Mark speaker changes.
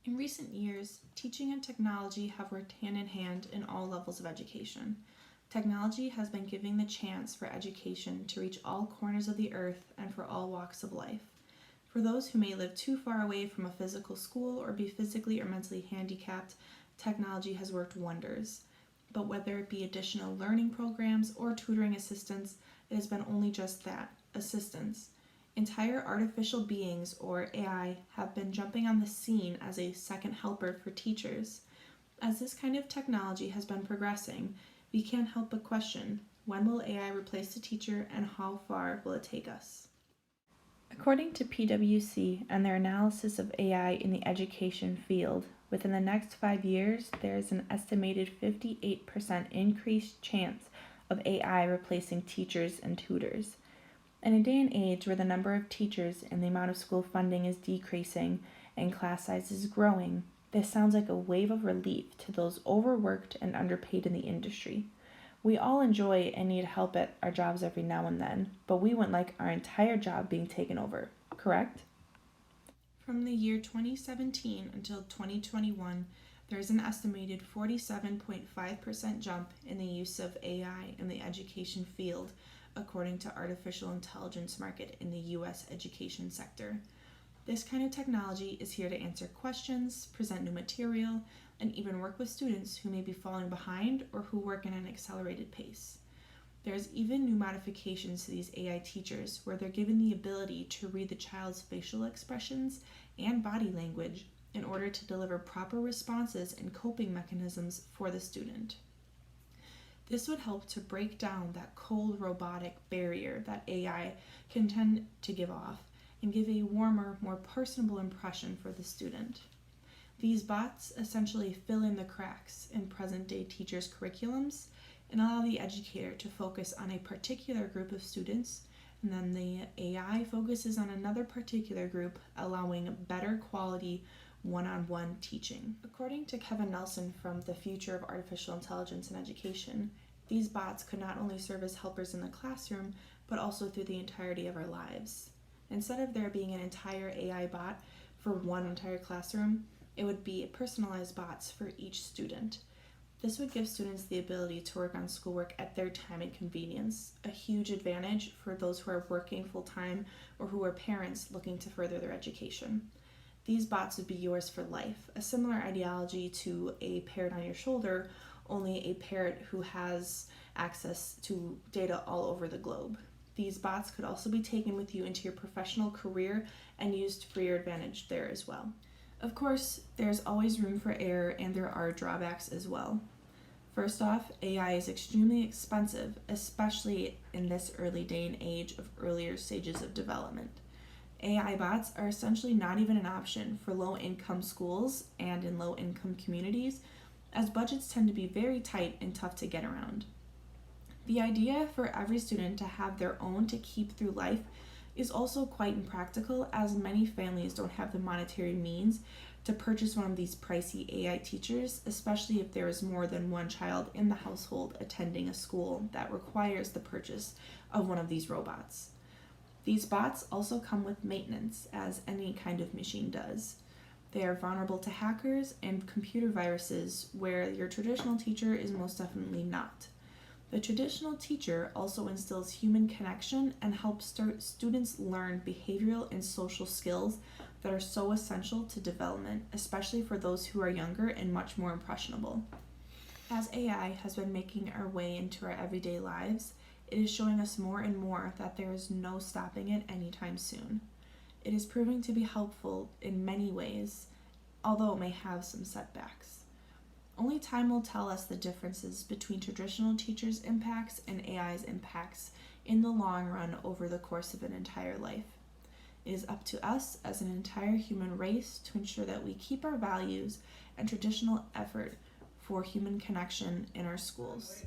Speaker 1: In recent years, teaching and technology have worked hand in hand in all levels of education. Technology has been giving the chance for education to reach all corners of the earth and for all walks of life. For those who may live too far away from a physical school or be physically or mentally handicapped, technology has worked wonders. But whether it be additional learning programs or tutoring assistance, it has been only just that, assistance. Entire artificial beings, or AI, have been jumping on the scene as a second helper for teachers. As this kind of technology has been progressing, we can't help but question, when will AI replace the teacher and how far will it take us? According to PwC and their analysis of AI in the education field, within the next 5 years, there is an estimated 58% increased chance of AI replacing teachers and tutors. In a day and age where the number of teachers and the amount of school funding is decreasing and class size is growing, this sounds like a wave of relief to those overworked and underpaid in the industry. We all enjoy and need help at our jobs every now and then, but we wouldn't like our entire job being taken over, correct? From the year 2017 until 2021, there is an estimated 47.5% jump in the use of AI in the education field, according to Artificial Intelligence Market in the U.S. education sector. This kind of technology is here to answer questions, present new material, and even work with students who may be falling behind or who work in an accelerated pace. There's even new modifications to these AI teachers where they're given the ability to read the child's facial expressions and body language in order to deliver proper responses and coping mechanisms for the student. This would help to break down that cold robotic barrier that AI can tend to give off and give a warmer, more personable impression for the student. These bots essentially fill in the cracks in present-day teachers' curriculums and allow the educator to focus on a particular group of students, and then the AI focuses on another particular group, allowing better quality one-on-one teaching. According to Kevin Nelson from the Future of Artificial Intelligence in Education, these bots could not only serve as helpers in the classroom, but also through the entirety of our lives. Instead of there being an entire AI bot for one entire classroom, it would be personalized bots for each student. This would give students the ability to work on schoolwork at their time and convenience, a huge advantage for those who are working full-time or who are parents looking to further their education. These bots would be yours for life, a similar ideology to a parrot on your shoulder, only a parrot who has access to data all over the globe. These bots could also be taken with you into your professional career and used for your advantage there as well. Of course, there's always room for error and there are drawbacks as well. First off, AI is extremely expensive, especially in this early day and age of earlier stages of development. AI bots are essentially not even an option for low-income schools and in low-income communities, as budgets tend to be very tight and tough to get around. The idea for every student to have their own to keep through life is also quite impractical, as many families don't have the monetary means to purchase one of these pricey AI teachers, especially if there is more than one child in the household attending a school that requires the purchase of one of these robots. These bots also come with maintenance, as any kind of machine does. They are vulnerable to hackers and computer viruses, where your traditional teacher is most definitely not. The traditional teacher also instills human connection and helps students learn behavioral and social skills that are so essential to development, especially for those who are younger and much more impressionable. As AI has been making our way into our everyday lives, it is showing us more and more that there is no stopping it anytime soon. It is proving to be helpful in many ways, although it may have some setbacks. Only time will tell us the differences between traditional teachers' impacts and AI's impacts in the long run over the course of an entire life. It is up to us as an entire human race to ensure that we keep our values and traditional effort for human connection in our schools.